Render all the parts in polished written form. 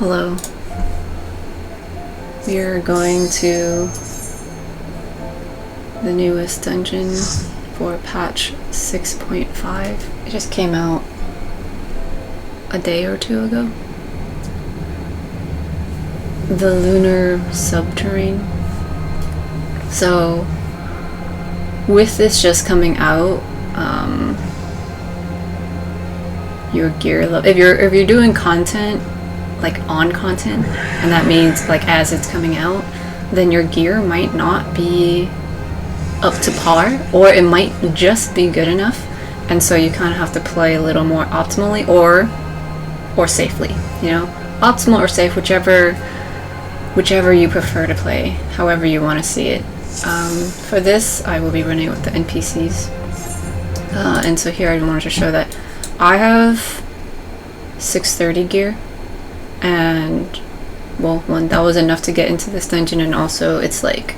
Hello. We are going to the newest dungeon for patch 6.5. It just came out a day or two ago. The Lunar Subterrane. So, with this just coming out, your gear level, if you're doing content, like on content, and that means like as it's coming out, then your gear might not be up to par, or it might just be good enough, and so you kind of have to play a little more optimally or safely, you know, optimal or safe, whichever you prefer to play, however you want to see it. For this, I will be running with the NPCs, and so here I wanted to show that I have 630 gear, and well, one, that was enough to get into this dungeon, and also it's like,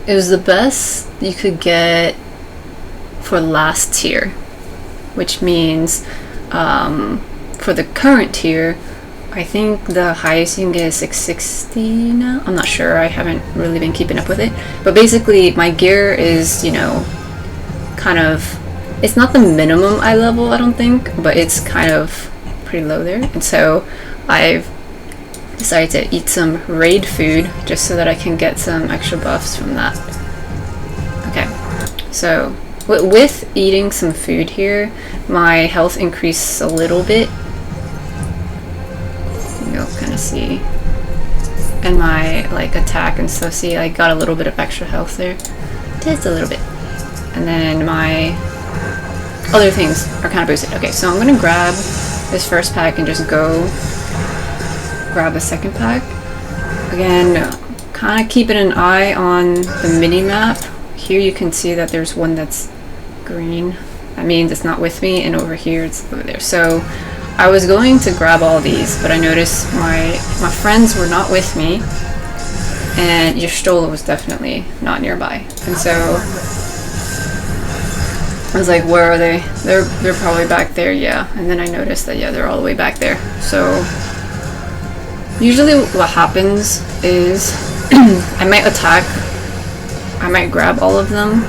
it was the best you could get for last tier, which means for the current tier, I think the highest you can get is 660 now. I'm not sure, I haven't really been keeping up with it, but basically my gear is, you know, kind of, it's not the minimum eye level, I don't think, but it's kind of pretty low there, and so I've decided to eat some raid food just so that I can get some extra buffs from that. Okay, so with eating some food here, my health increased a little bit. You'll kind of see, and my like attack and stuff. See, I got a little bit of extra health there, just a little bit, and then my other things are kind of boosted. Okay, so I'm gonna grab this first pack and just go grab the second pack. Again, kind of keeping an eye on the mini map. Here you can see that there's one that's green. That means it's not with me, and over here it's over there. So I was going to grab all these, but I noticed my friends were not with me, and Yestola was definitely not nearby. And so I was like, where are they? They're probably back there, yeah. And then I noticed that, yeah, they're all the way back there. So usually what happens is I might grab all of them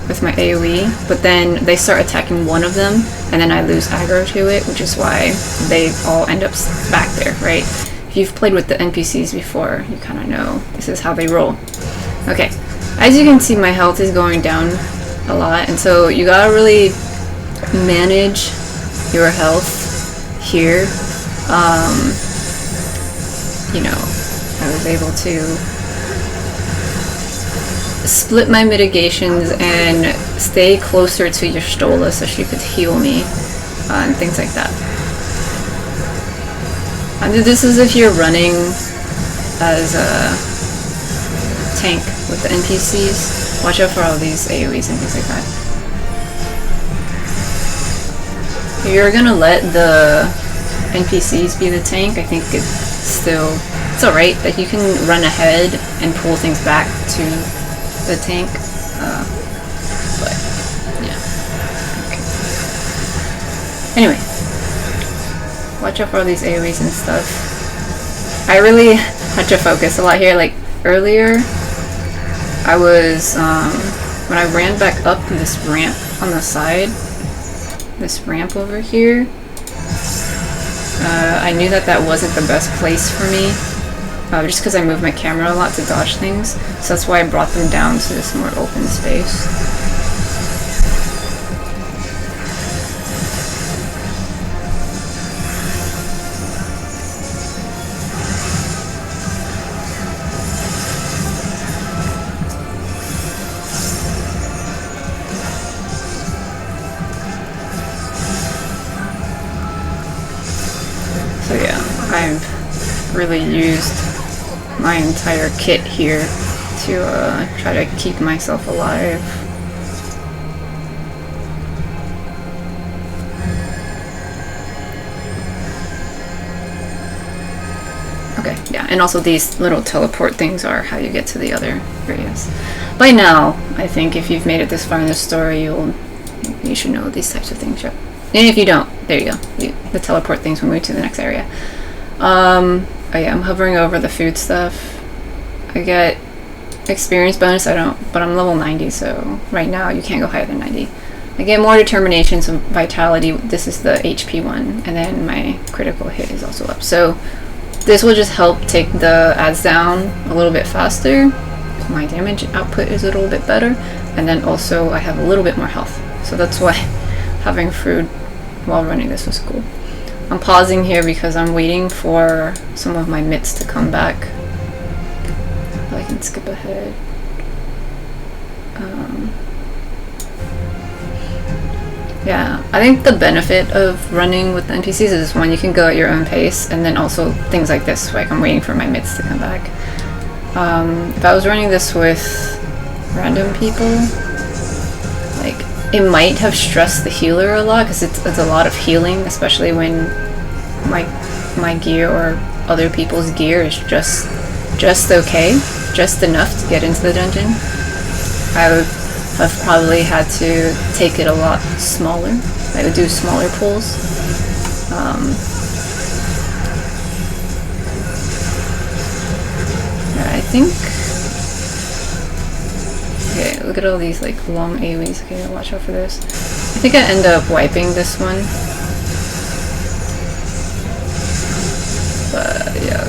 with my AoE, but then they start attacking one of them, and then I lose aggro to it, which is why they all end up back there, right? If you've played with the NPCs before, you kind of know this is how they roll. Okay, as you can see, my health is going down a lot, and so you gotta really manage your health here. You know, I was able to split my mitigations and stay closer to Yestola so she could heal me, and things like that. And this is if you're running as a tank with the NPCs. Watch out for all these AoEs and things like that. If you're gonna let the NPCs be the tank, I think it's alright that you can run ahead and pull things back to the tank, but yeah. Okay. Anyway, watch out for all these AoEs and stuff. I really had to focus a lot here. Like earlier, I was when I ran back up this ramp on the side, this ramp over here, I knew that wasn't the best place for me, just because I moved my camera a lot to dodge things, so that's why I brought them down to this more open space. So yeah, I've really used my entire kit here to try to keep myself alive. Okay, yeah, and also these little teleport things are how you get to the other areas. By now, I think if you've made it this far in the story, you should know these types of things. And if you don't, there you go. The teleport things will move to the next area. Oh yeah, I'm hovering over the food stuff. I get experience bonus, but I'm level 90, so right now you can't go higher than 90. I get more determination, some vitality. This is the HP one, and then my critical hit is also up. So this will just help take the ads down a little bit faster. My damage output is a little bit better, and then also I have a little bit more health. So that's why having food while running this was cool. I'm pausing here because I'm waiting for some of my mitts to come back. I can skip ahead. Yeah, I think the benefit of running with the NPCs is one, you can go at your own pace, and then also things like this, like I'm waiting for my mitts to come back. If I was running this with random people, like it might have stressed the healer a lot, because it's a lot of healing, especially when my gear or other people's gear is just okay, just enough to get into the dungeon. I would have probably had to take it a lot smaller. I would do smaller pulls. Yeah, I think. Okay, look at all these like long AoEs. Okay, watch out for this. I think I end up wiping this one. But yeah,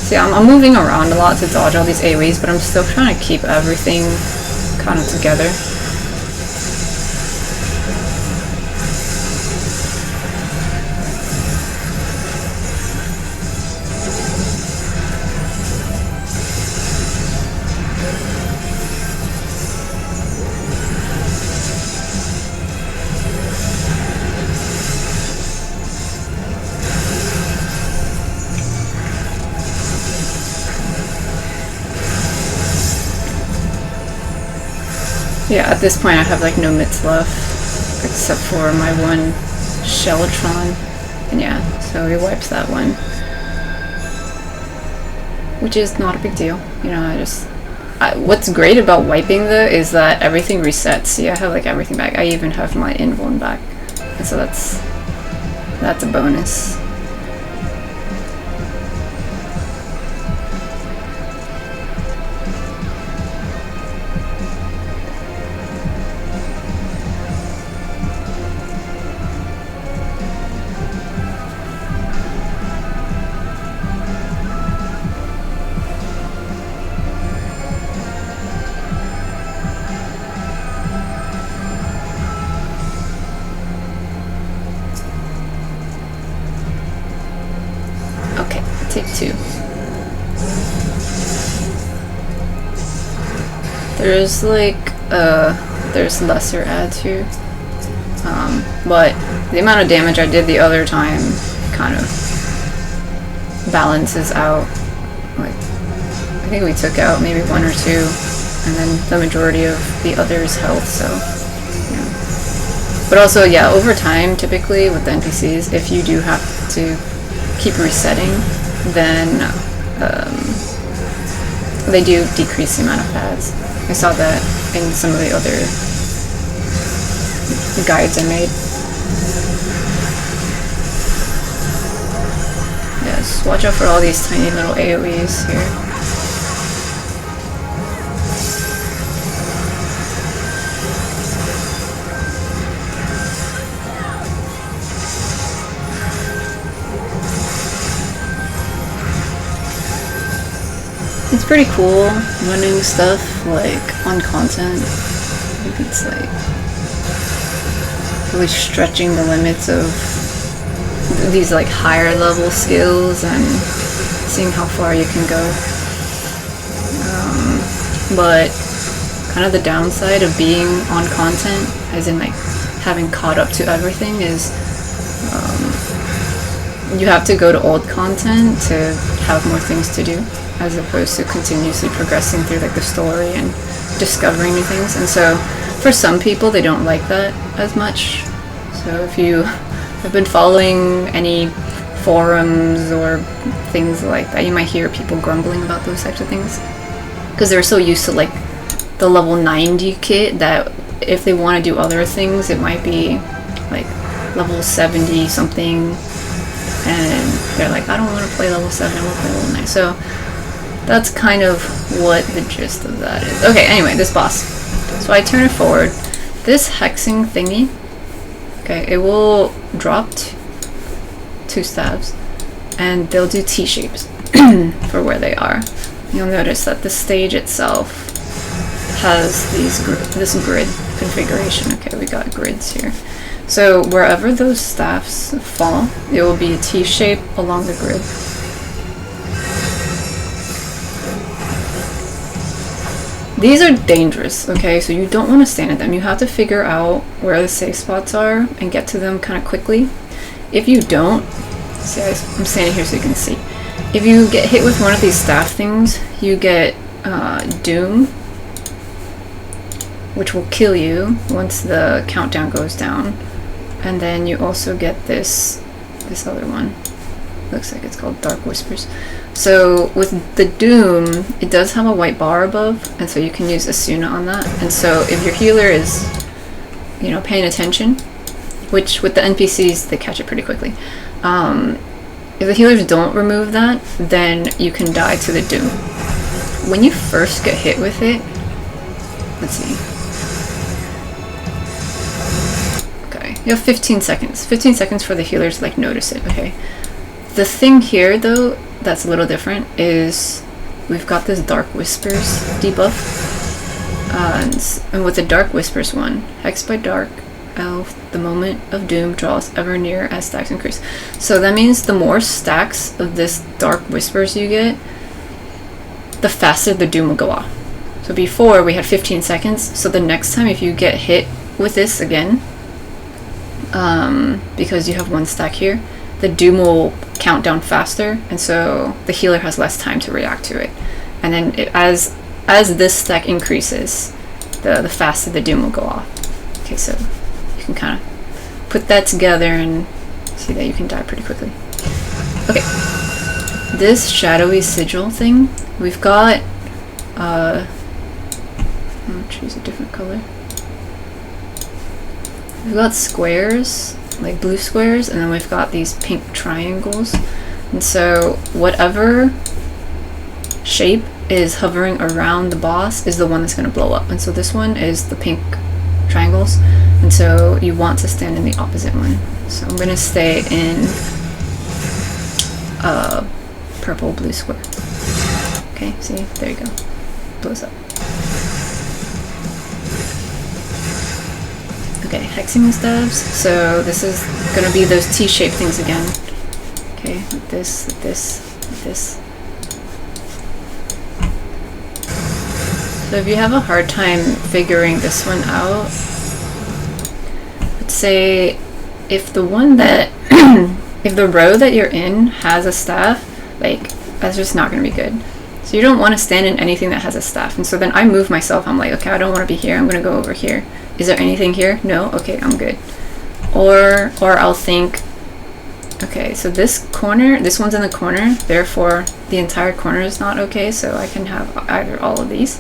see, I'm moving around a lot to dodge all these AoEs, but I'm still trying to keep everything kind of together. Yeah, at this point I have like no mitts left, except for my one Shellatron, and yeah, so he wipes that one. Which is not a big deal, you know, what's great about wiping though is that everything resets. See, I have like everything back, I even have my invuln back, and so that's a bonus. Take 2. There's like there's lesser ads here, but the amount of damage I did the other time kind of balances out. Like I think we took out maybe 1 or 2, and then the majority of the others' health. So yeah. But also yeah, over time typically with the NPCs, if you do have to keep resetting, then they do decrease the amount of pads. I saw that in some of the other guides I made. Yes, watch out for all these tiny little AoEs here. It's pretty cool running stuff like on content. I think it's like really stretching the limits of these like higher level skills and seeing how far you can go. But kind of the downside of being on content, as in like having caught up to everything, is you have to go to old content to have more things to do, as opposed to continuously progressing through like the story and discovering new things. And so for some people they don't like that as much. So if you have been following any forums or things like that, you might hear people grumbling about those types of things, because they're so used to like the level 90 kit that if they want to do other things, it might be like level 70 something and they're like, I don't want to play level 7, I want to play level 9. So that's kind of what the gist of that is. Okay, anyway, this boss. So I turn it forward. This hexing thingy, okay, it will drop 2 stabs, and they'll do T-shapes for where they are. You'll notice that the stage itself has this grid configuration. Okay, we got grids here. So wherever those staffs fall, it will be a T-shape along the grid. These are dangerous, okay? So you don't want to stand at them. You have to figure out where the safe spots are and get to them kind of quickly. If you don't, see, I'm standing here so you can see. If you get hit with one of these staff things, you get Doom, which will kill you once the countdown goes down. And then you also get this other one. Looks like it's called Dark Whispers. So with the Doom, it does have a white bar above, and so you can use Asuna on that. And so if your healer is, you know, paying attention, which with the NPCs, they catch it pretty quickly. If the healers don't remove that, then you can die to the Doom. When you first get hit with it, let's see. Okay, you have 15 seconds. 15 seconds for the healers to like notice it, okay? The thing here though, that's a little different, is we've got this Dark Whispers debuff. And with the Dark Whispers one, Hex by Dark Elf, the moment of doom draws ever nearer as stacks increase. So that means the more stacks of this Dark Whispers you get, the faster the doom will go off. So before we had 15 seconds, so the next time if you get hit with this again, because you have 1 stack here, the doom will count down faster, and so the healer has less time to react to it. And then as this stack increases, the faster the doom will go off. Okay, so you can kind of put that together and see that you can die pretty quickly. Okay, this shadowy sigil thing, we've got I'll choose a different color. We've got squares, like blue squares, and then we've got these pink triangles. And so whatever shape is hovering around the boss is the one that's going to blow up. And so this one is the pink triangles, and so you want to stand in the opposite one. So I'm going to stay in a purple blue square. Okay, see, there you go, blows up. Okay, hexing stabs. So this is gonna be those T-shaped things again. Okay, like this, like this, like this. So if you have a hard time figuring this one out, let's say if the one that, if the row that you're in has a staff, like that's just not gonna be good. So you don't want to stand in anything that has a staff. And so then I move myself. I'm like, okay, I don't want to be here. I'm gonna go over here. Is there anything here? No? Okay, I'm good. Or I'll think, okay, so this corner, this one's in the corner, therefore the entire corner is not okay, so I can have either all of these.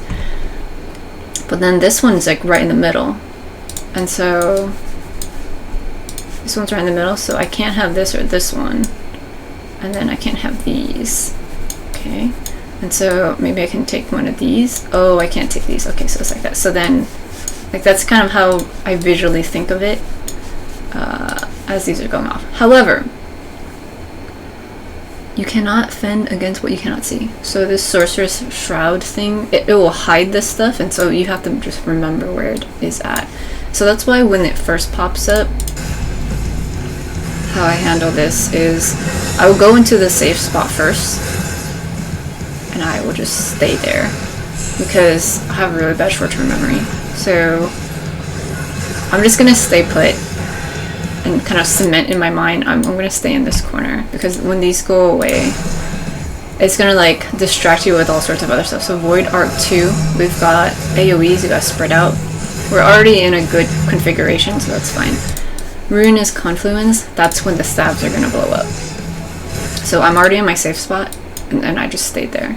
But then this one's like right in the middle. And so this one's right in the middle, so I can't have this or this one. And then I can't have these. Okay. And so maybe I can take one of these. Oh, I can't take these. Okay, so it's like that. So then, like, that's kind of how I visually think of it as these are going off. However, you cannot fend against what you cannot see. So this Sorceress Shroud thing, it will hide this stuff, and so you have to just remember where it is at. So that's why when it first pops up, how I handle this is I will go into the safe spot first, and I will just stay there because I have really bad short-term memory. So I'm just gonna stay put and kind of cement in my mind I'm gonna stay in this corner, because when these go away it's gonna like distract you with all sorts of other stuff. So Void Arc 2, we've got AoEs, we got spread out. We're already in a good configuration, so that's fine. Ruinous Confluence, that's when the stabs are gonna blow up. So I'm already in my safe spot, and I just stayed there.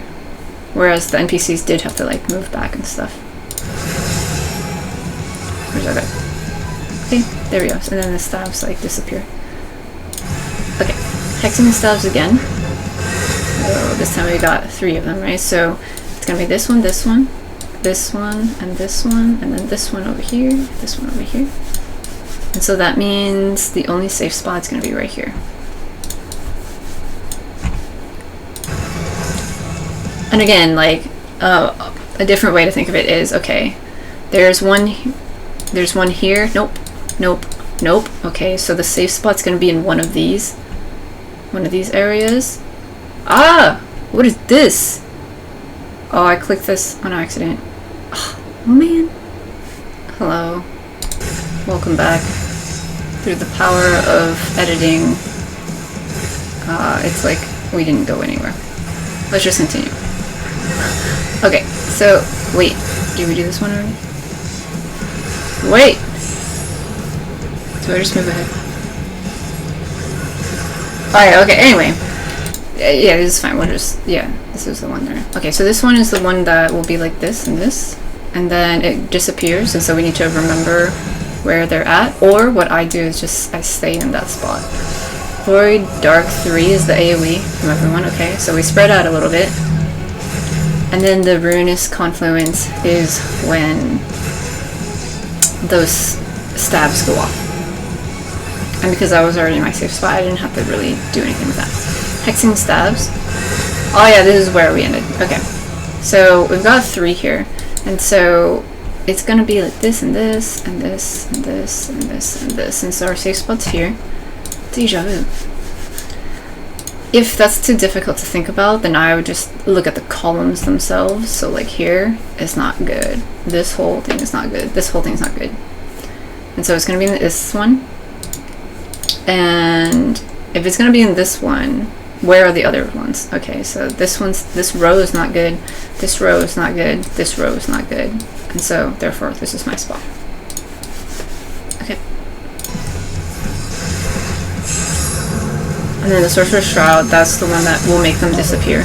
Whereas the NPCs did have to like move back and stuff. Where's that guy? Okay, there we go. And then the stabs like disappear. Okay, Hexing stabs again. So this time we got 3 of them, right? So it's gonna be this one, this one, this one, and this one, and then this one over here, this one over here. And so that means the only safe spot is gonna be right here. And again, like, a different way to think of it is, okay, there's one here, nope, nope, nope. Okay, so the safe spot's gonna be in one of these areas. Ah, what is this? Oh, I clicked this on accident. Oh man. Hello. Welcome back. Through the power of editing, it's like we didn't go anywhere. Let's just continue. Okay, so wait, did we do this one already? Wait! So I just move ahead. Alright, okay, anyway. Yeah, this is fine. We'll just, yeah, this is the one there. Okay, so this one is the one that will be like this and this, and then it disappears, and so we need to remember where they're at. Or what I do is just I stay in that spot. Void Dark 3 is the AoE from everyone. Okay, so we spread out a little bit, and then the Ruinous Confluence is when those stabs go off. And because I was already in my safe spot, I didn't have to really do anything with that. Hexing stabs. Oh yeah, this is where we ended. Okay, so we've got 3 here, and so it's gonna be like this and this and this and this and this and this, and so our safe spot's here. Deja vu. If that's too difficult to think about, then I would just look at the columns themselves. So like here is not good. This whole thing is not good. This whole thing is not good. And so it's gonna be in this one. And if it's gonna be in this one, where are the other ones? Okay, so this row is not good, this row is not good, this row is not good, and so therefore this is my spot. Okay. And then the Sorcerer's Shroud, that's the one that will make them disappear.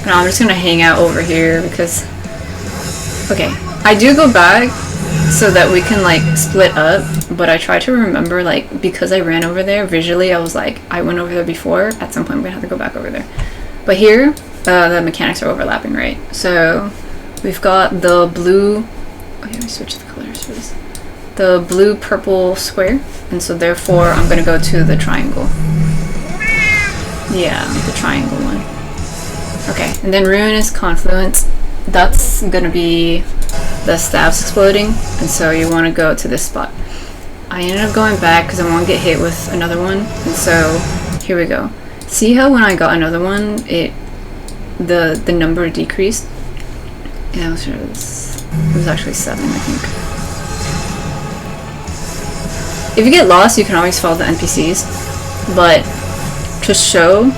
And I'm just gonna hang out over here because, okay, I do go back so that we can like split up, but I try to remember, like, because I ran over there visually, I was like, I went over there before, at some point I'm gonna have to go back over there. But here, the mechanics are overlapping, right? So we've got the blue, oh yeah, I switched the colors for this. The blue purple square, and so therefore I'm gonna go to the triangle. Yeah, the triangle one. Okay, and then Ruinous Confluence, that's gonna be the stabs exploding, and so you want to go to this spot. I ended up going back because I want to get hit with another one, and so here we go. See how when I got another one, the number decreased? Yeah, it was actually 7, I think. If you get lost, you can always follow the NPCs, but to show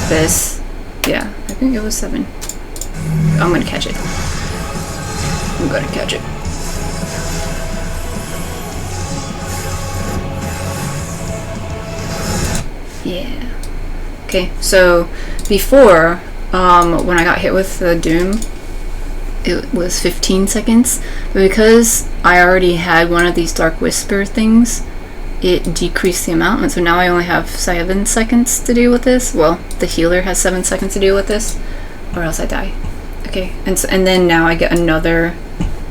this, yeah, I think it was 7. I'm gonna catch it. I'm gonna catch it. Yeah. Okay, so before, when I got hit with the Doom, it was 15 seconds, but because I already had one of these Dark Whisper things, it decreased the amount, and so now I only have 7 seconds to deal with this. Well, the healer has 7 seconds to deal with this, or else I die. Okay, and then now I get another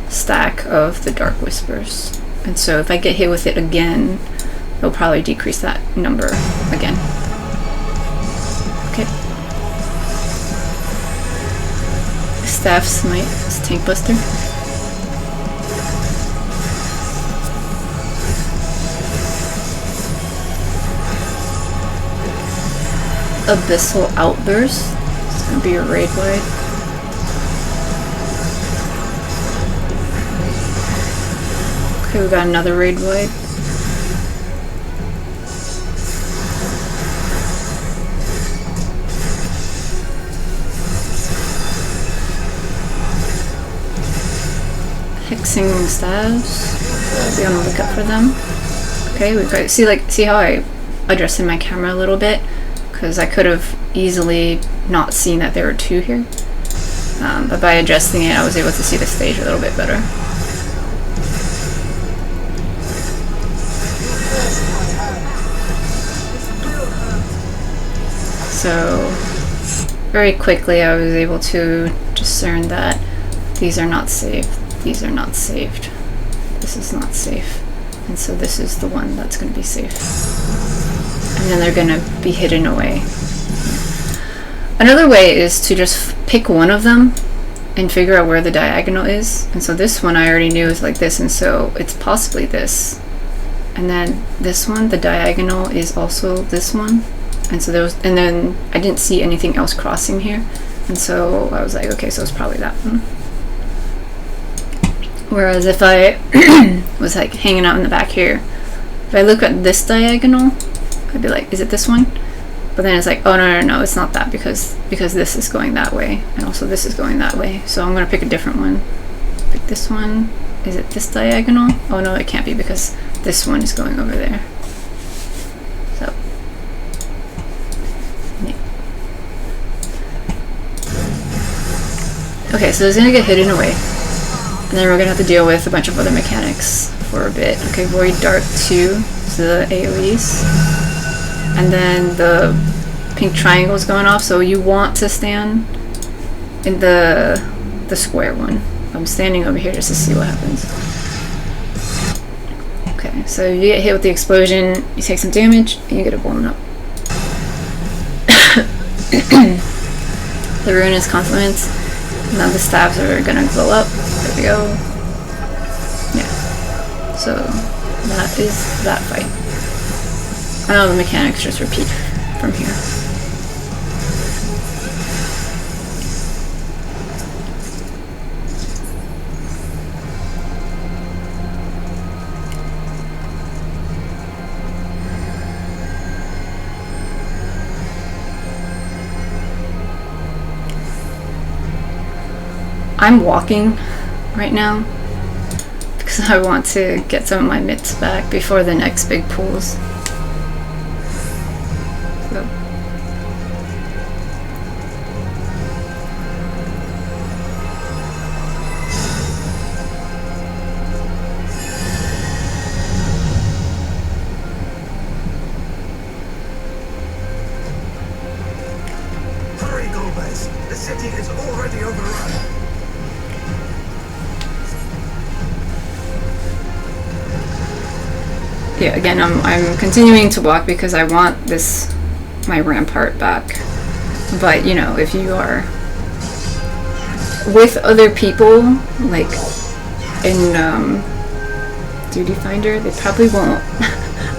stack of the Dark Whispers, and so if I get hit with it again, it'll probably decrease that number again. Okay. Staff Smite is Tank Buster. Abyssal Outburst. It's gonna be a raid wide. Okay, we got another raid wide. Hexing Stabs. I'll be on the lookout for them. Okay, we've got, see how I adjusted my camera a little bit? Because I could have easily not seen that there were 2 here. But by adjusting it, I was able to see the stage a little bit better. so very quickly I was able to discern that these are not saved, these are not saved, this is not safe, and so this is the one that's going to be safe. And then they're going to be hidden away. Another way is to just pick one of them and figure out where the diagonal is. And so this one I already knew is like this, and so it's possibly this. And then this one, the diagonal is also this one. And so there was, and then I didn't see anything else crossing here. And so I was like, okay, so it's probably that one. Whereas if I was like hanging out in the back here, if I look at this diagonal, I'd be like, is it this one? But then it's like, oh no, it's not that, because this is going that way, and also this is going that way. So I'm gonna pick a different one. Pick this one. Is it this diagonal? Oh no, it can't be, because this one is going over there. So yeah. Okay, so it's gonna get hidden away, and then we're gonna have to deal with a bunch of other mechanics for a bit. Okay, Void Dart 2, so the AoEs. And then the pink triangle is going off, so you want to stand in the square one. I'm standing over here just to see what happens. Okay, so you get hit with the explosion, you take some damage, and you get it blown up. The ruinous compliments. Now the stabs are gonna glow up. There we go. Yeah. So that is that fight. I know the mechanics just repeat from here. I'm walking right now because I want to get some of my mitts back before the next big pools. So. Hurry, Gomez! The city is already overrun. Yeah, again, I'm continuing to walk because I want my rampart back. But you know, if you are with other people, like in Duty Finder, they probably won't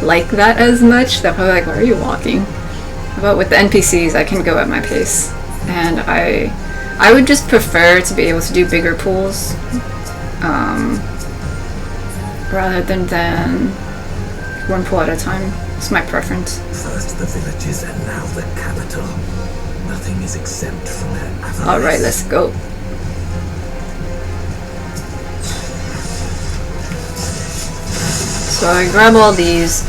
like that as much. They're probably like, why are you walking? But with the NPCs, I can go at my pace, and I would just prefer to be able to do bigger pools rather than one pool at a time. It's my preference. First the villages and now the capital. Nothing is exempt from their avarice. Alright, let's go. So I grab all these.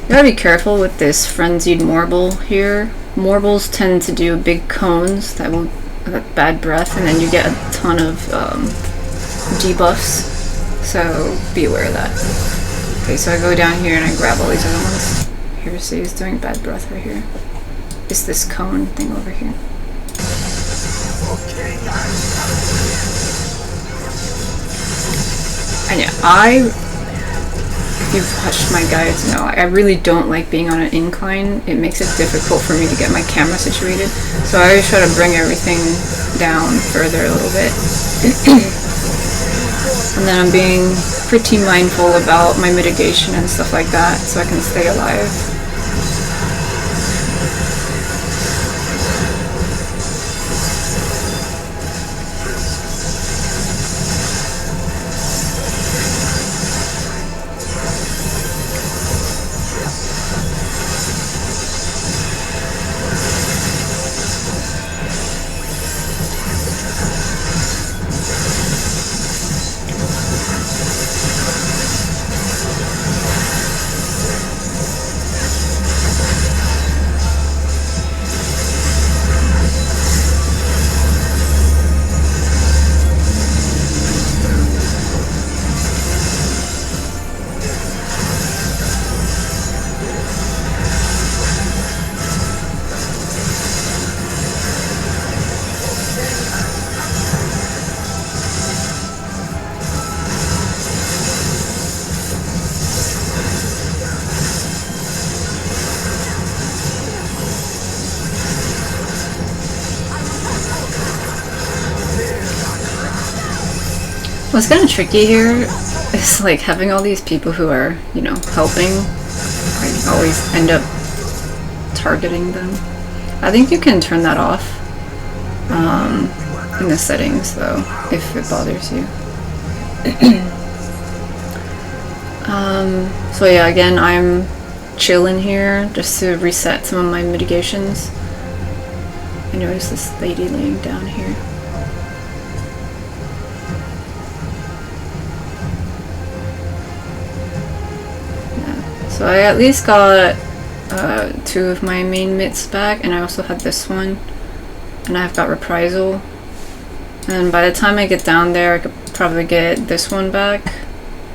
You gotta be careful with this frenzied marble here. Marbles tend to do big cones that will that bad breath, and then you get a ton of debuffs. So be aware of that. Okay, so I go down here and I grab all these other ones. Here, see, he's doing bad breath right here. It's this cone thing over here. And yeah, if you've watched my guides, know I really don't like being on an incline. It makes it difficult for me to get my camera situated. So I always try to bring everything down further a little bit. And then I'm being pretty mindful about my mitigation and stuff like that so I can stay alive. What's kind of tricky here is like having all these people who are, you know, helping. I always end up targeting them. I think you can turn that off in the settings though, if it bothers you. So yeah, again, I'm chilling here just to reset some of my mitigations. I noticed this lady laying down here. Yeah. So I at least got 2 of my main mitts back, and I also had this one, and I've got reprisal. And by the time I get down there, I could probably get this one back,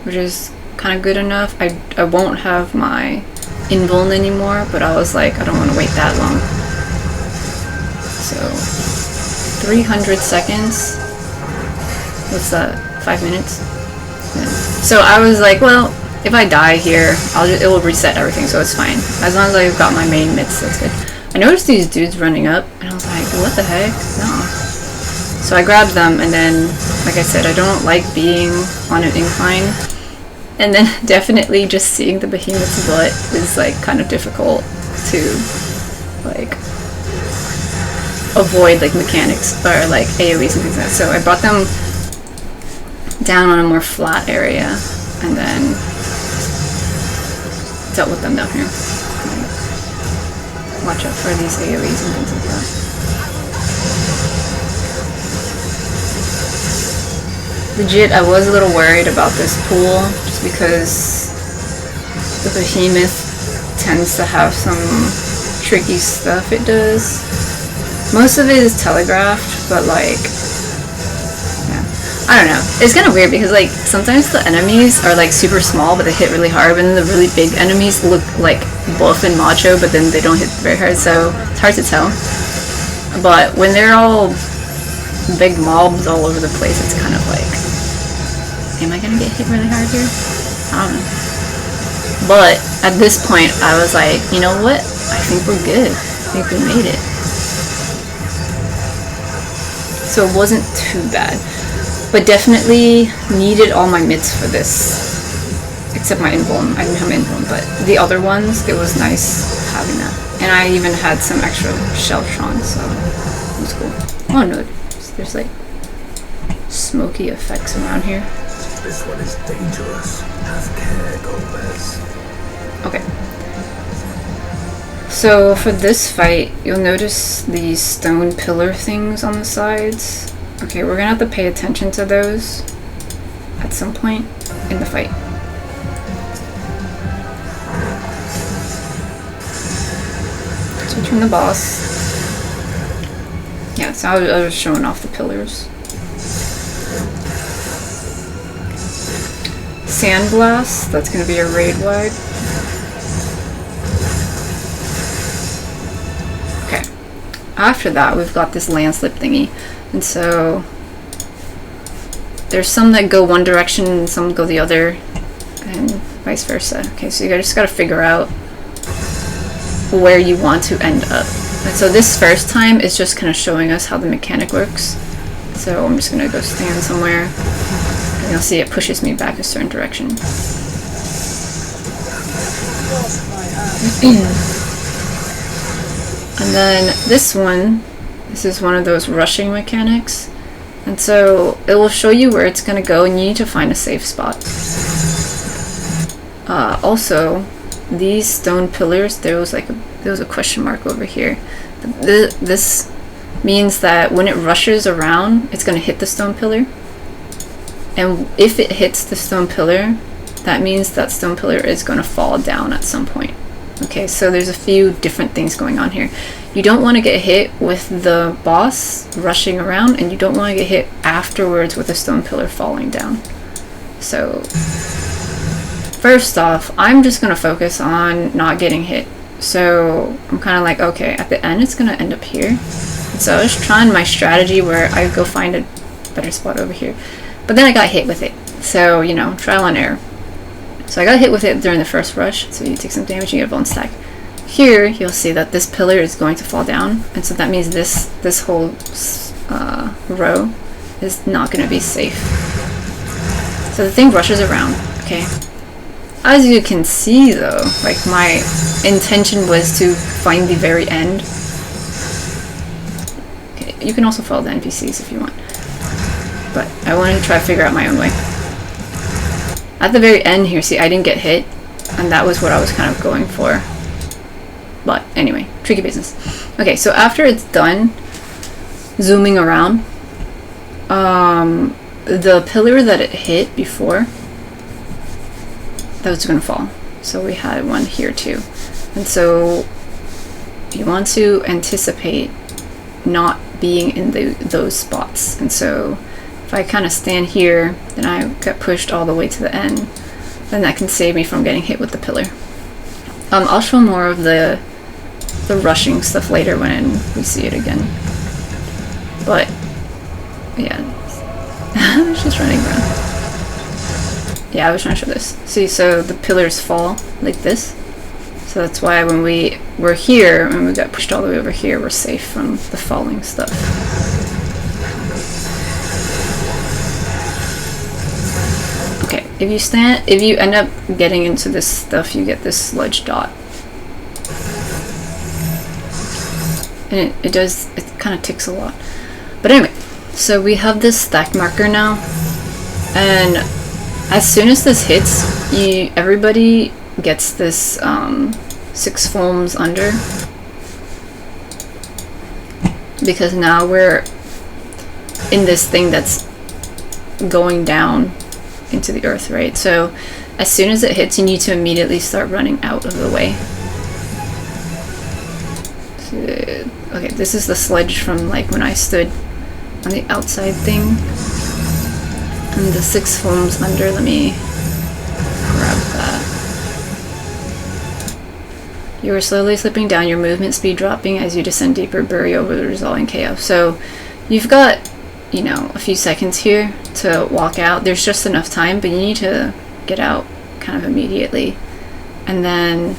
which is kind of good enough. I won't have my invuln anymore, but I was like, I don't want to wait that long. So 300 seconds. What's that? 5 minutes? Yeah. So I was like, well, if I die here, it will reset everything, so it's fine. As long as I've got my main mitts, that's good. I noticed these dudes running up, and I was like, what the heck? No. So I grabbed them, and then, like I said, I don't like being on an incline. And then definitely just seeing the behemoth's butt is like kind of difficult to like avoid like mechanics or like AoEs and things like that. So I brought them down on a more flat area and then dealt with them down here. Watch out for these AoEs and things like that. Legit, I was a little worried about this pool just because the behemoth tends to have some tricky stuff it does. Most of it is telegraphed, but like, yeah, I don't know. It's kind of weird because like sometimes the enemies are like super small but they hit really hard, and then the really big enemies look like buff and macho but then they don't hit very hard, so it's hard to tell. But when they're all big mobs all over the place, it's kind of like, am I gonna get hit really hard here? I don't know. But at this point, I was like, you know what? I think we're good. I think we made it. So it wasn't too bad. But definitely needed all my mitts for this. Except my invuln. I didn't have my invuln, but the other ones, it was nice having that. And I even had some extra Sheltron, so it was cool. Oh no, there's like smoky effects around here. This one is dangerous. Have care, Gomez. Okay. So for this fight, you'll notice these stone pillar things on the sides. Okay, we're gonna have to pay attention to those at some point in the fight. So turn the boss. Yeah, so I was showing off the pillars. Sandblast, that's going to be a raid wide. Okay. After that, we've got this landslip thingy. And so there's some that go one direction and some go the other, and vice versa. Okay, so you just got to figure out where you want to end up. And so this first time is just kind of showing us how the mechanic works. So I'm just going to go stand somewhere. And you'll see it pushes me back a certain direction. And then this is one of those rushing mechanics. And so it will show you where it's going to go, and you need to find a safe spot. Also, these stone pillars, there was a question mark over here. This means that when it rushes around, it's going to hit the stone pillar. And if it hits the stone pillar, that means that stone pillar is going to fall down at some point. Okay, so there's a few different things going on here. You don't want to get hit with the boss rushing around, and you don't want to get hit afterwards with a stone pillar falling down. So first off, I'm just going to focus on not getting hit. So I'm kind of like, okay, at the end it's going to end up here. And so I was trying my strategy where I go find a better spot over here. But then I got hit with it. So, you know, trial and error. So I got hit with it during the first rush. So you take some damage, you get a bone stack. Here, you'll see that this pillar is going to fall down. And so that means this whole row is not going to be safe. So the thing rushes around, okay? As you can see though, like my intention was to find the very end. Okay, you can also follow the NPCs if you want. But I wanted to try to figure out my own way. At the very end here, see, I didn't get hit. And that was what I was kind of going for. But anyway, tricky business. Okay, so after it's done zooming around, the pillar that it hit before, that was going to fall. So we had one here too. And so you want to anticipate not being in those spots. And so if I kind of stand here, then I get pushed all the way to the end, then that can save me from getting hit with the pillar. I'll show more of the rushing stuff later when we see it again. But yeah, I was just running around. Yeah, I was trying to show this. See, so the pillars fall like this. So that's why when we were here, and we got pushed all the way over here, we're safe from the falling stuff. Okay, if you end up getting into this stuff, you get this sludge dot. And it kind of ticks a lot. But anyway, so we have this stack marker now, and as soon as this hits, everybody gets this 6 foams under, because now we're in this thing that's going down into the earth, right? So as soon as it hits, you need to immediately start running out of the way. So, okay, this is the sledge from like when I stood on the outside thing. And the 6 foams under, let me grab that. You are slowly slipping down, your movement speed dropping as you descend deeper, bury over the resolving chaos. So you've got, you know, a few seconds here to walk out. There's just enough time, but you need to get out kind of immediately. And then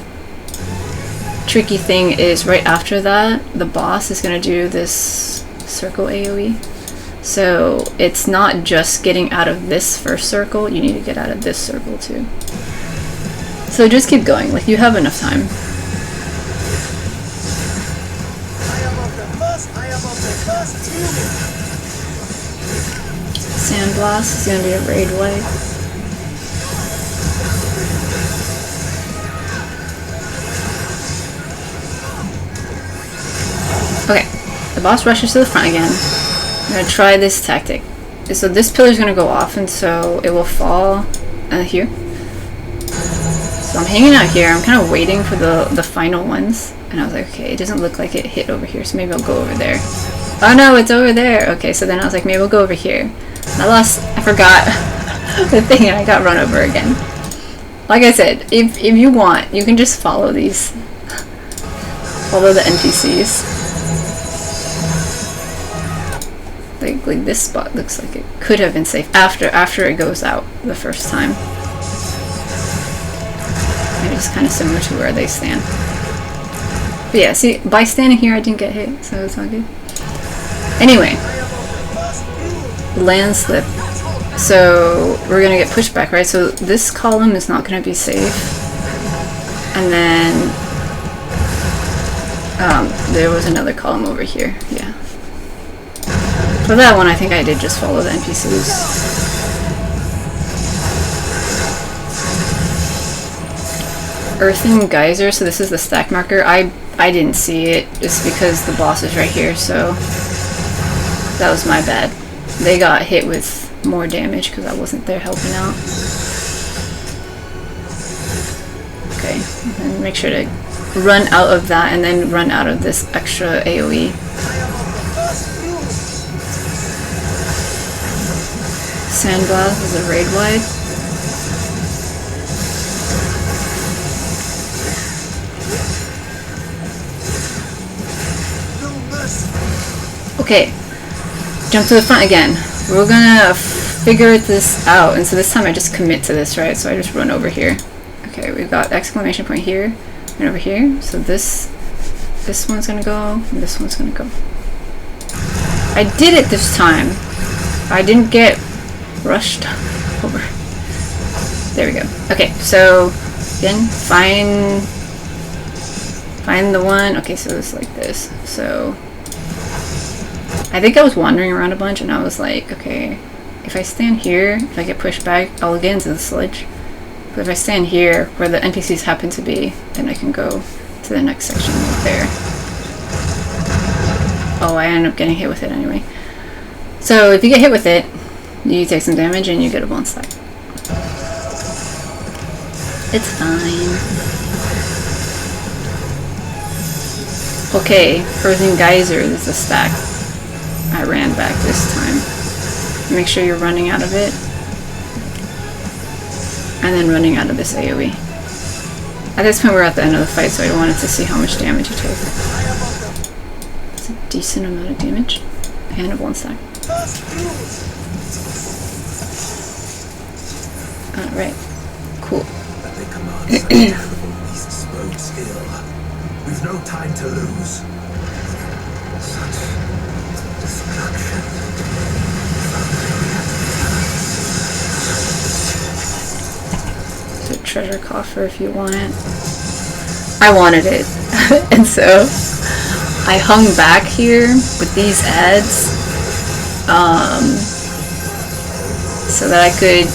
tricky thing is right after that, the boss is going to do this circle AoE. So it's not just getting out of this first circle, you need to get out of this circle too. So just keep going, like you have enough time. Sandblast is going to be a raid wipe. Okay, the boss rushes to the front again. I'm going to try this tactic. So this pillar is going to go off, and so it will fall here. So I'm hanging out here. I'm kind of waiting for the final ones. And I was like, okay, it doesn't look like it hit over here, so maybe I'll go over there. Oh no, it's over there. Okay, so then I was like, maybe I'll go over here. I forgot the thing, and I got run over again. Like I said, if you want, you can just follow these. Follow the NPCs. Like this spot looks like it could have been safe after it goes out the first time. Maybe it's kind of similar to where they stand. But yeah, see, by standing here I didn't get hit, so it's all good. Anyway, landslip. So we're gonna get pushed back, right? So this column is not gonna be safe. And then there was another column over here, yeah. For that one, I think I did just follow the NPCs. Earthen Geyser, so this is the stack marker. I didn't see it just because the boss is right here, so that was my bad. They got hit with more damage because I wasn't there helping out. Okay, and make sure to run out of that and then run out of this extra AoE. Sandblast is a raid wide. Okay, jump to the front again. We're gonna figure this out, and so this time I just commit to this, right? So I just run over here. Okay, we've got exclamation point here and over here. So this one's gonna go, and this one's gonna go. I did it this time. I didn't get rushed over. There we go. Okay, so again, find the one. Okay, so it's like this. So I think I was wandering around a bunch and I was like, okay, if I stand here, if I get pushed back, I'll get into the sludge. But if I stand here where the NPCs happen to be, then I can go to the next section right there. Oh, I end up getting hit with it anyway. So if you get hit with it, you take some damage and you get a bonus stack. It's fine. Okay, Frozen Geyser is a stack. I ran back this time. Make sure you're running out of it. And then running out of this AoE. At this point we're at the end of the fight, so I wanted to see how much damage you take. It's a decent amount of damage. And a 1 stack. Alright. Cool. We've no time to lose. Such destruction. There's a treasure coffer if you want it. I wanted it. And so I hung back here with these ads so that I could,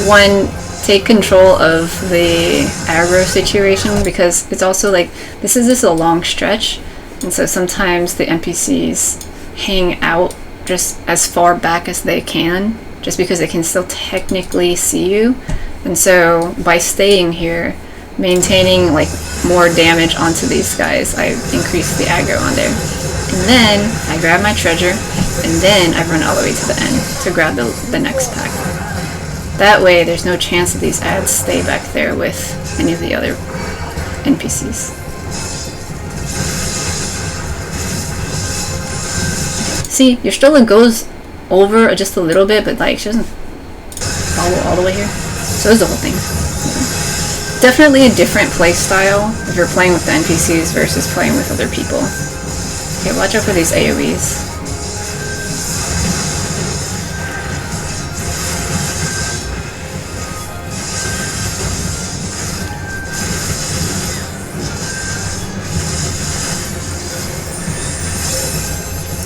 one, take control of the aggro situation, because it's also like, this is a long stretch, and so sometimes the NPCs hang out just as far back as they can, just because they can still technically see you. And so by staying here, maintaining like more damage onto these guys, I increase the aggro on there. And then I grab my treasure, and then I run all the way to the end to grab the next pack. That way there's no chance that these ads stay back there with any of the other NPCs. See, your Strola goes over just a little bit, but like she doesn't follow all the way here. So is the whole thing. Definitely a different play style if you're playing with the NPCs versus playing with other people. Okay, watch out for these AoEs.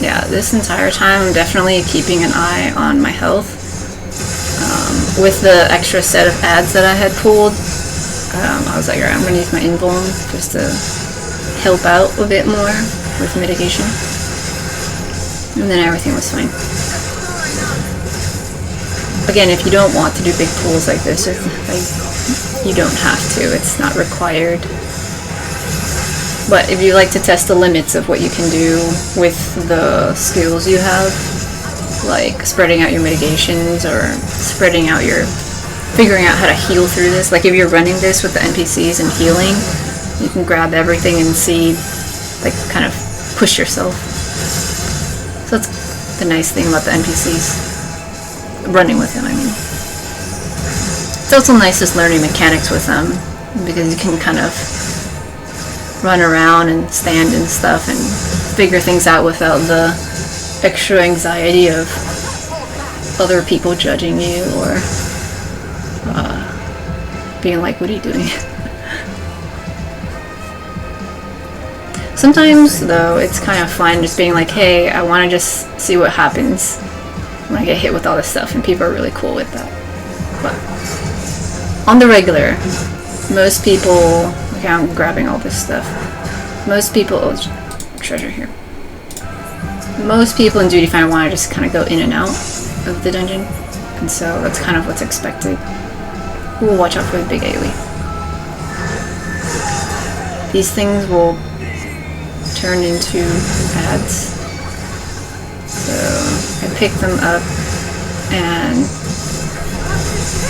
Yeah, this entire time I'm definitely keeping an eye on my health. With the extra set of ads that I had pulled, I was like, alright, I'm going to use my invuln just to help out a bit more with mitigation. And then everything was fine. Again, if you don't want to do big pulls like this, you don't have to. It's not required. But if you like to test the limits of what you can do with the skills you have, like spreading out your mitigations or figuring out how to heal through this. Like if you're running this with the NPCs and healing, you can grab everything and see, like kind of push yourself. So that's the nice thing about the NPCs. Running with them, I mean. It's also nice just learning mechanics with them, because you can kind of run around and stand and stuff and figure things out without the extra anxiety of other people judging you or being like, what are you doing? Sometimes though it's kind of fun just being like, hey, I want to just see what happens when I get hit with all this stuff, and people are really cool with that. But on the regular, most people, okay, I'm grabbing all this stuff. Most people, oh, treasure here. Most people in Duty Finder want to just kind of go in and out of the dungeon, and so that's kind of what's expected. We'll watch out for the big AoE. These things will turn into ads. So I pick them up, and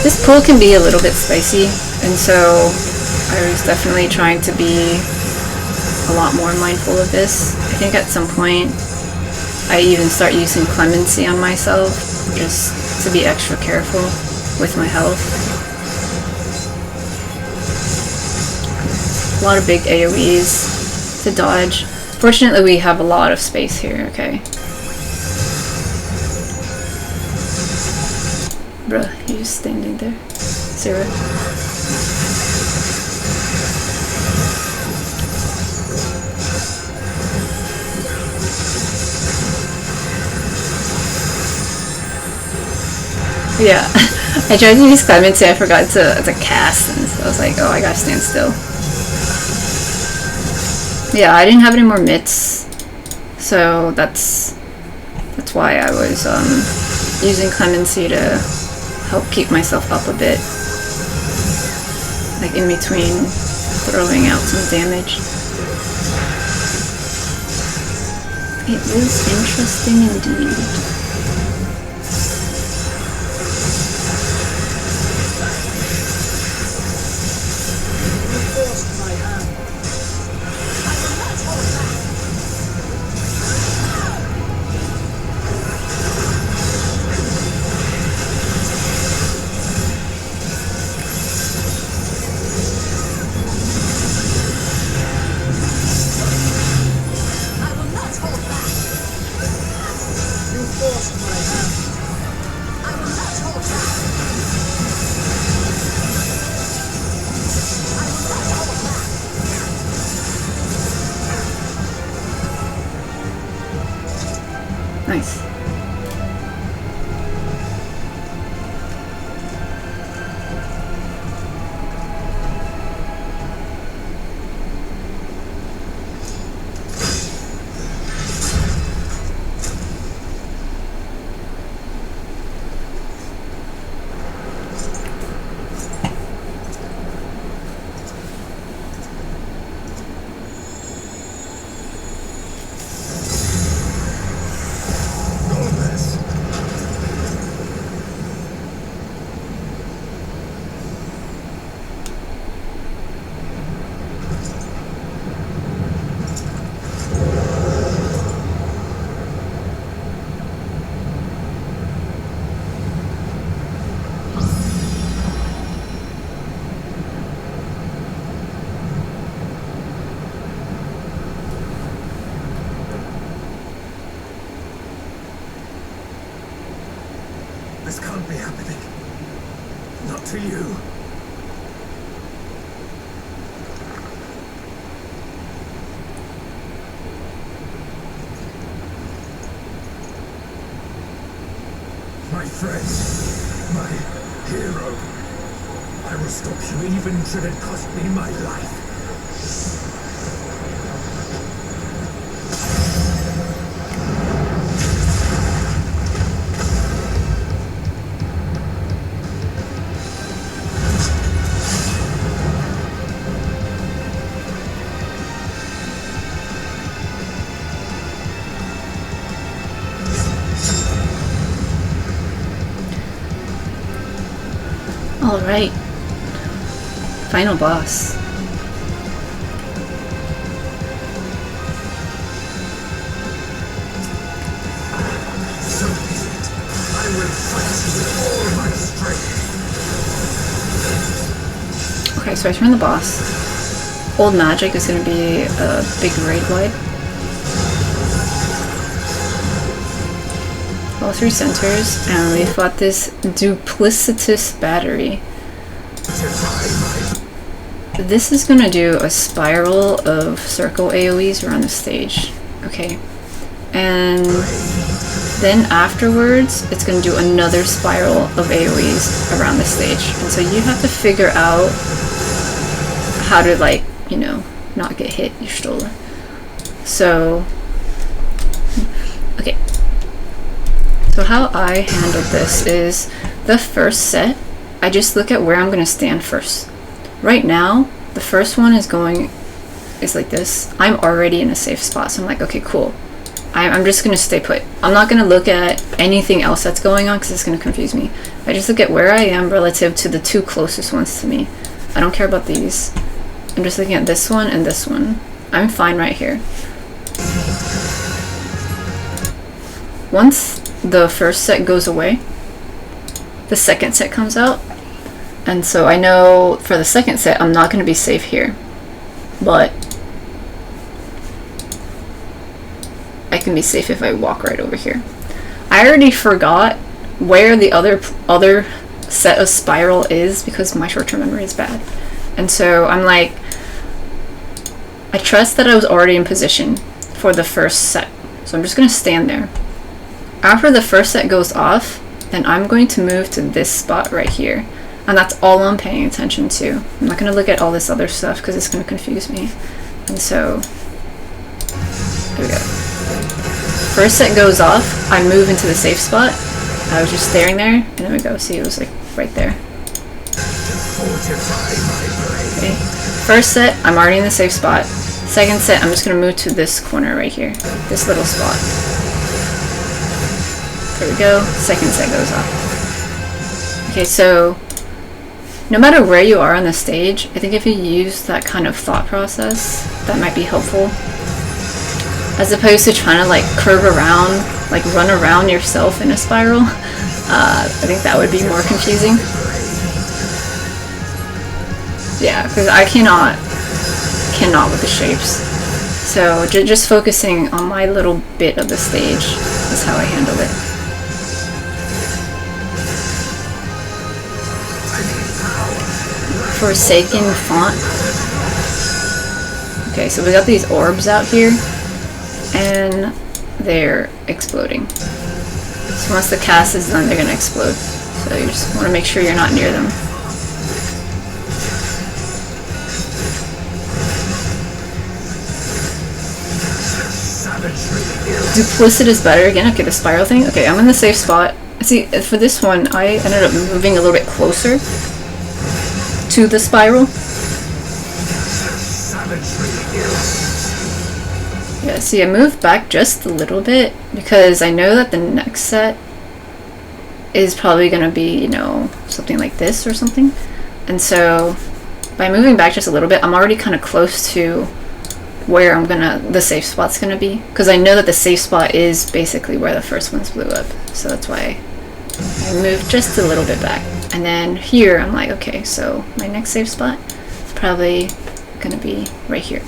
this pool can be a little bit spicy, and so I was definitely trying to be a lot more mindful of this. I think at some point I even start using clemency on myself just to be extra careful with my health. A lot of big AoEs to dodge. Fortunately, we have a lot of space here, okay? Bruh, you're just standing there. Sarah. Yeah, I tried to use clemency, I forgot to cast, and so I was like, oh, I gotta stand still. Yeah, I didn't have any more mitts, so that's why I was using clemency to help keep myself up a bit, like in between throwing out some damage. It was interesting indeed. Nice. This can't be happening. Not to you. My friend, my hero. I will stop you even should it cost me my life. Alright. Final boss. So be it. I will fight you with all my strength. Okay, so I turn the boss. Old magic is going to be a big raid wide. All 3 centers, and we fought this duplicitous battery. This is going to do a spiral of circle AoEs around the stage. Okay. And then afterwards, it's going to do another spiral of AoEs around the stage. And so you have to figure out how to, like, you know, not get hit, you stole. So, okay. So how I handled this is the first set, I just look at where I'm going to stand first. Right now, the first one is like this. I'm already in a safe spot, so I'm like, okay, cool. I'm just going to stay put. I'm not going to look at anything else that's going on because it's going to confuse me. I just look at where I am relative to the 2 closest ones to me. I don't care about these. I'm just looking at this one and this one. I'm fine right here. Once the first set goes away, the second set comes out, and so I know for the second set I'm not going to be safe here, but I can be safe if I walk right over here. I already forgot where the other set of spiral is because my short-term memory is bad. And so I'm like, I trust that I was already in position for the first set. So I'm just going to stand there. After the first set goes off, then I'm going to move to this spot right here. And that's all I'm paying attention to. I'm not going to look at all this other stuff because it's going to confuse me. And so, there we go. First set goes off, I move into the safe spot. I was just staring there, and there we go. See, it was like right there. Okay. First set, I'm already in the safe spot. Second set, I'm just going to move to this corner right here. This little spot. There we go. Second set goes off. Okay, so no matter where you are on the stage, I think if you use that kind of thought process, that might be helpful. As opposed to trying to like curve around, like run around yourself in a spiral. I think that would be more confusing. Yeah, because I cannot with the shapes. So just focusing on my little bit of the stage is how I handle it. Forsaken font. Okay, so we got these orbs out here, and they're exploding. So once the cast is done, they're gonna explode. So you just want to make sure you're not near them. Duplicit is better again. Okay, the spiral thing. Okay, I'm in the safe spot. See, for this one, I ended up moving a little bit closer to the spiral. Yeah, see, I moved back just a little bit because I know that the next set is probably going to be, you know, something like this or something. And so by moving back just a little bit, I'm already kind of close to where the safe spot's going to be. Because I know that the safe spot is basically where the first ones blew up. So that's why I moved just a little bit back. And then here, I'm like, okay, so my next safe spot is probably going to be right here.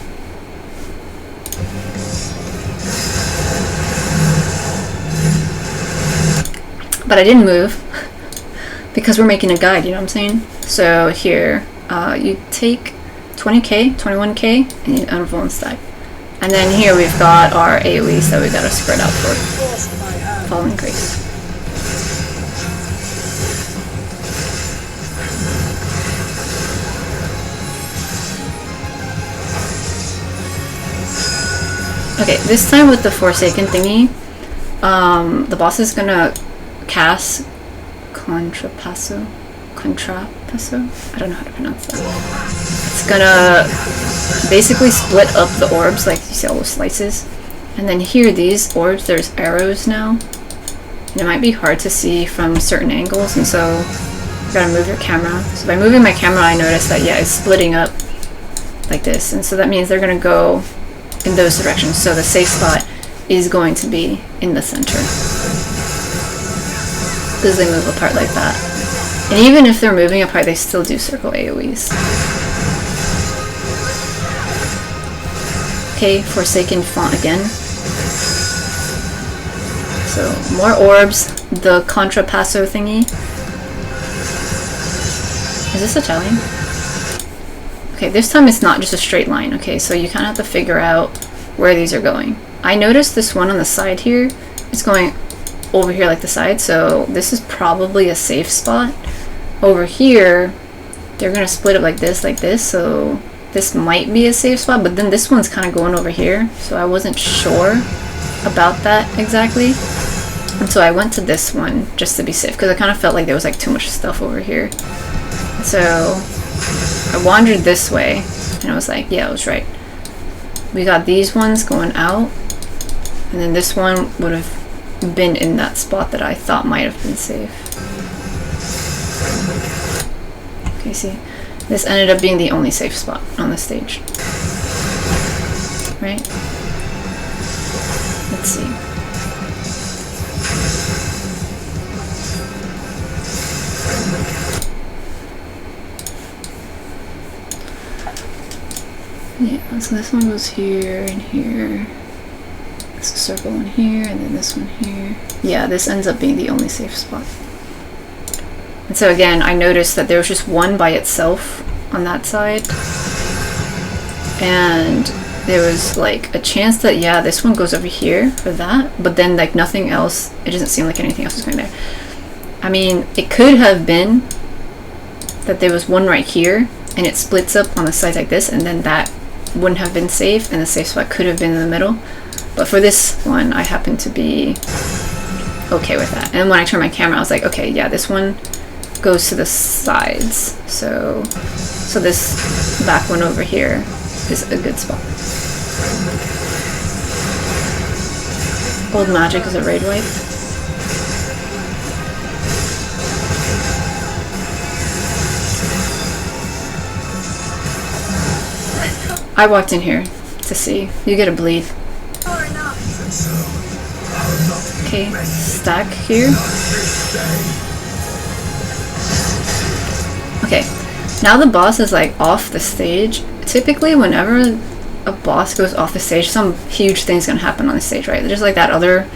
But I didn't move because we're making a guide, you know what I'm saying? So here, you take 20k, 21k, and you unroll and stack. And then here we've got our AoEs that we gotta spread out for Fallen Grace. Okay, this time with the Forsaken thingy, the boss is gonna cast Contrapasso? I don't know how to pronounce that. It's gonna basically split up the orbs, like you see all those slices. And then here, these orbs, there's arrows now. And it might be hard to see from certain angles, and so you gotta move your camera. So by moving my camera, I noticed that, yeah, it's splitting up like this. And so that means they're gonna go in those directions. So the safe spot is going to be in the center, because they move apart like that. And even if they're moving apart, they still do circle AoEs. Okay, Forsaken font again. So more orbs, the Contrapasso thingy. Is this Italian? Okay, this time it's not just a straight line. Okay, so you kind of have to figure out where these are going. I noticed this one on the side here is going over here like the side, so this is probably a safe spot. Over here, they're gonna split up like this, so this might be a safe spot, but then this one's kind of going over here, so I wasn't sure about that exactly. And so I went to this one just to be safe, because I kind of felt like there was like too much stuff over here. So I wandered this way, and I was like, yeah, I was right. We got these ones going out, and then this one would have been in that spot that I thought might have been safe. Okay, see, this ended up being the only safe spot on the stage. Right? Let's see. Yeah, so this one goes here and here. It's a circle in here, and then this one here. Yeah, this ends up being the only safe spot. And so again, I noticed that there was just one by itself on that side. And there was like a chance that, yeah, this one goes over here for that, but then like nothing else, it doesn't seem like anything else is going there. I mean, it could have been that there was one right here and it splits up on the sides like this, and then that wouldn't have been safe, and the safe spot could have been in the middle. But for this one, I happen to be okay with that. And when I turned my camera, I was like, okay, yeah, this one goes to the sides. So this back one over here is a good spot. Old Magic is a raid wipe. I walked in here to see. You get a bleed. Okay, stack here. Okay, now the boss is like off the stage. Typically, whenever a boss goes off the stage, some huge thing's gonna happen on the stage, right? Just like that other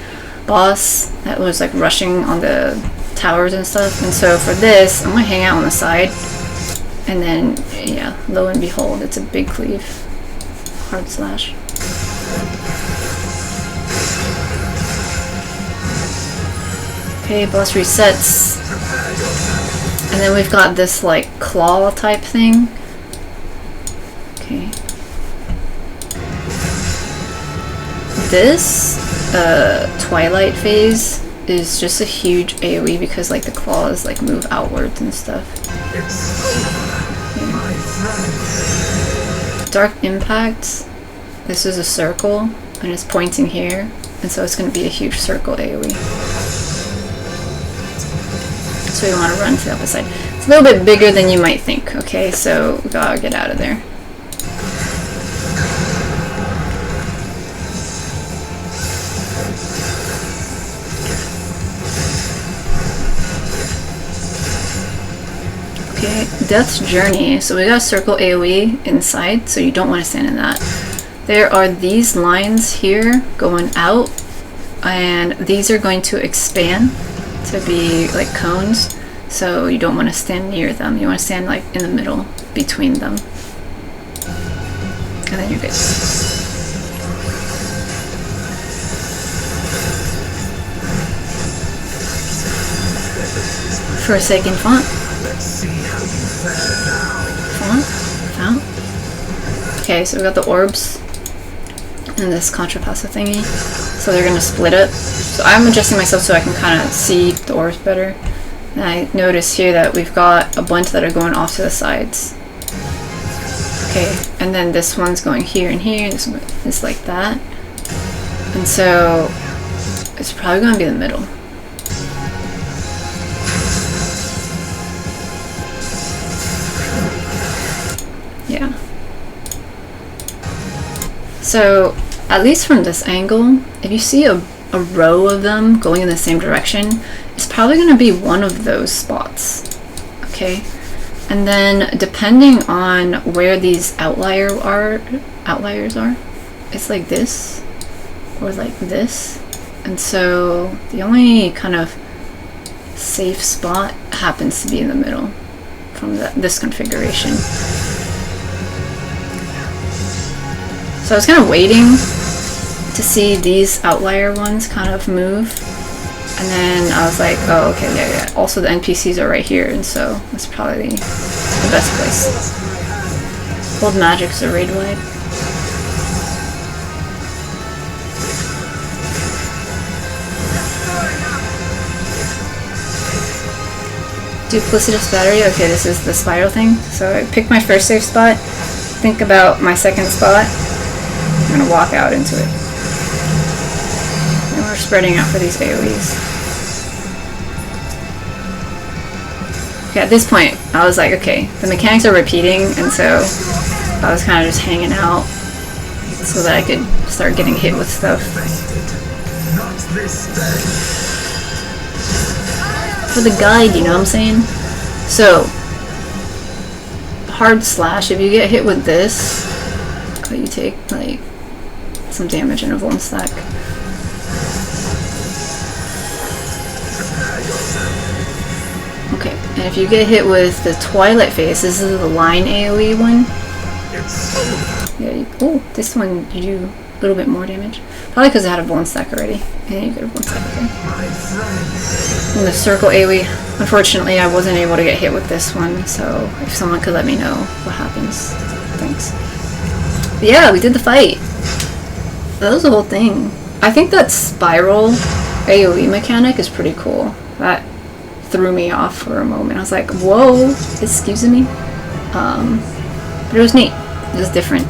boss that was like rushing on the towers and stuff. And so for this, I'm gonna hang out on the side. And then, yeah, lo and behold, it's a big cleave. Hard slash. Okay, boss resets. And then we've got this like claw type thing. Okay. This Twilight phase is just a huge AoE because like the claws like move outwards and stuff. Dark Impact. This is a circle and it's pointing here, and so it's going to be a huge circle AoE. So we want to run to the opposite side. It's a little bit bigger than you might think, okay? So we gotta get out of there. Okay, Death's Journey. So we got a circle AoE inside, so you don't want to stand in that. There are these lines here going out, and these are going to expand to be like cones, so you don't want to stand near them. You want to stand like in the middle between them, and then you're good. Forsaken Font. Font. Okay, so we got the orbs and this contrapassa thingy, so they're gonna split up. So I'm adjusting myself so I can kind of see the orbs better. And I notice here that we've got a bunch that are going off to the sides. Okay, and then this one's going here and here, and this one is like that. And so it's probably gonna be the middle. Yeah. So, at least from this angle, if you see a row of them going in the same direction, it's probably going to be one of those spots. Okay? And then, depending on where these outliers are, it's like this, or like this. And so, the only kind of safe spot happens to be in the middle from this configuration. So I was kind of waiting to see these outlier ones kind of move, and then I was like, oh, okay, yeah. Also the NPCs are right here, and so that's probably the best place. Old Magic's a raid wipe. Duplicitous battery. Okay, this is the spiral thing. So I picked my first safe spot, think about my second spot. I'm going to walk out into it. And we're spreading out for these AoEs. Okay, at this point, I was like, okay, the mechanics are repeating, and so I was kind of just hanging out so that I could start getting hit with stuff. For the guide, you know what I'm saying? So, hard slash, if you get hit with this, you take like some damage in a one stack. Okay, and if you get hit with the Twilight Phase, this is the line AoE one. Yeah, oh, this one you do a little bit more damage. Probably because I had a bone stack already. And you get a bone stack, okay. And the circle AoE, unfortunately I wasn't able to get hit with this one, so if someone could let me know what happens. Thanks. But yeah, we did the fight. That was the whole thing. I think that spiral AoE mechanic is pretty cool. That threw me off for a moment. I was like, whoa, excuse me. But it was neat. It was different.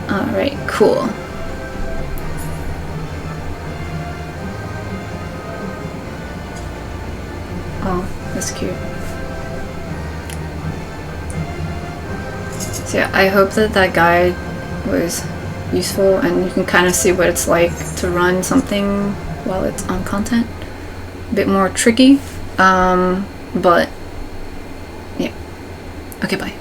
Alright, cool. Oh, that's cute. So yeah, I hope that that guide was useful and you can kind of see what it's like to run something while it's on content. A bit more tricky, but yeah. Okay, bye.